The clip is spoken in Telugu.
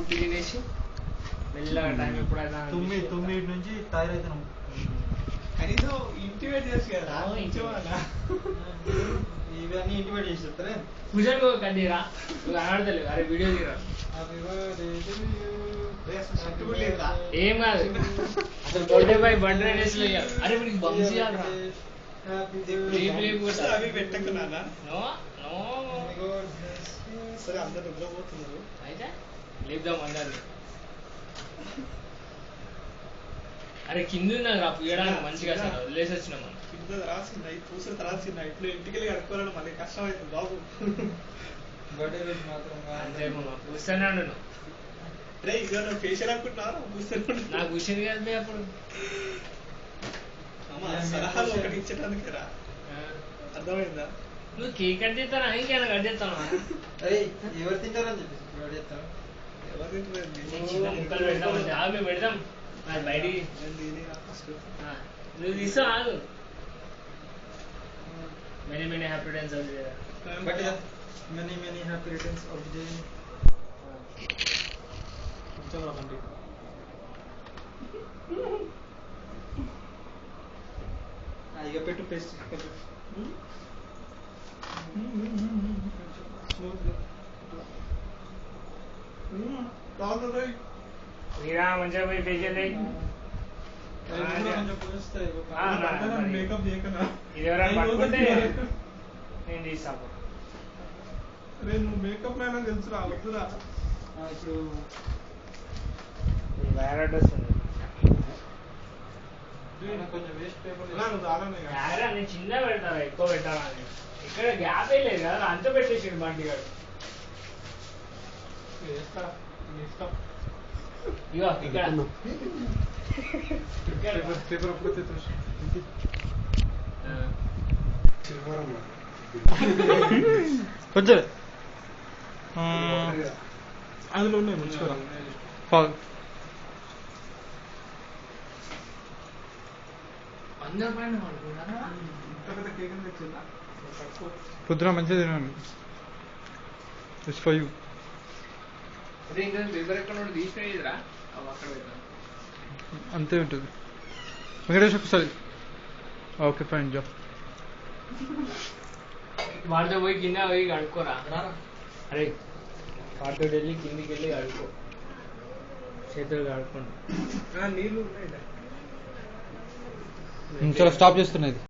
ఫుడ్ తినేసి మెల్లగా టైం ఎప్పుడైనా 9 నుంచి తయారైతున్నాం. కనీసం ఇంటిమేట్ చేసి కదా ఇవన్నీ ఇంటిమేట్ చేసి చెప్తారే. భుజంగా కడ్డీరా నువ్వు కనబడతలేవు. అరే వీడియో తీరా ఏం కాదు అసలు బర్త్డే బాయ్ బర్త్డే డేస్ లో అరే వీడికి బంప్స్ ఇవ్వాలరా అవి పెట్టకున్నా నో నో సరే అందరు నిద్రపోతున్నారు అయితే లేపుదాం అందరిని. అరే కింద ఉన్నది రా పూయడానికి మంచిగా సార్ వదిలేసి వచ్చినాం మనం. కింద రాసింది అవి పూసిన రాసింది ఇప్పుడు ఇంటికి వెళ్ళి కడుక్కోవాలని మళ్ళీ కష్టం అవుతుంది బాబు. బర్త్డే రోజు మాత్రం అంతే పూస్తూనే ఉండు. రే ఇక నువ్వు ఫేషియల్ అనుకుంటున్నారా పూస్తాను నాకు కూర్చుంది కదా మీ అప్పుడు సలహాలు ఒకటి ఇచ్చడానికి రా అర్థమైందా. నువ్వు కేక్ కట్ చేస్తానా ఇంకేనా కట్ చేస్తాను ఎవరు తింటారని చెప్పేసి చెప్తాను. ఎవరు తింటారు చిన్న ముక్కలు పెడతాం మేము పెడతాం అది బయటికి నువ్వు తీస్తావు ఆగు. Many many happy returns of the day. But many happy returns of the day. ఇక పెట్టు పేస్ట్ మీరా మంచిగా పోయి ఫేషియల్ మేకప్ చేయకనా ఇది ఎవరైనా పట్టుకుంటే నేను తీస్తాను. రే నువ్వు మేకప్ అయినా తెలుసు రావద్దురా. ఇప్పుడు వేరే డ్రెస్ ఉంది కొంచెం వేస్ట్ పేపర్ నేను చిన్న పెడతాను ఎక్కువ పెట్టాలని ఇక్కడ గ్యాప్ ఏ లేదు కదా అంత పెట్టేసాడు బండి గారు. ఇగో ఇక్కడ పేపర్ అప్పుడు కొంచెం అందులో ఉన్నాయి మంచిగా అందరి పైన పొద్దున మంచిగా తినండి. It's for you. ఇంకా పేపర్ ఎక్కడ తీసుకునేదిరా అక్కడ పెట్టాను అంతే ఉంటుంది. వెంకటేష్ ఒకసారి ఓకే ఫైన్ జాబ్. వాడితో పోయి కింద పోయి కడుక్కోరా. అరే వాటితో వెళ్ళి కిందికి వెళ్ళి కడుక్కో చేతులు కడుక్కోండి. నీళ్ళు చాలా స్టాప్ చేస్తున్నది.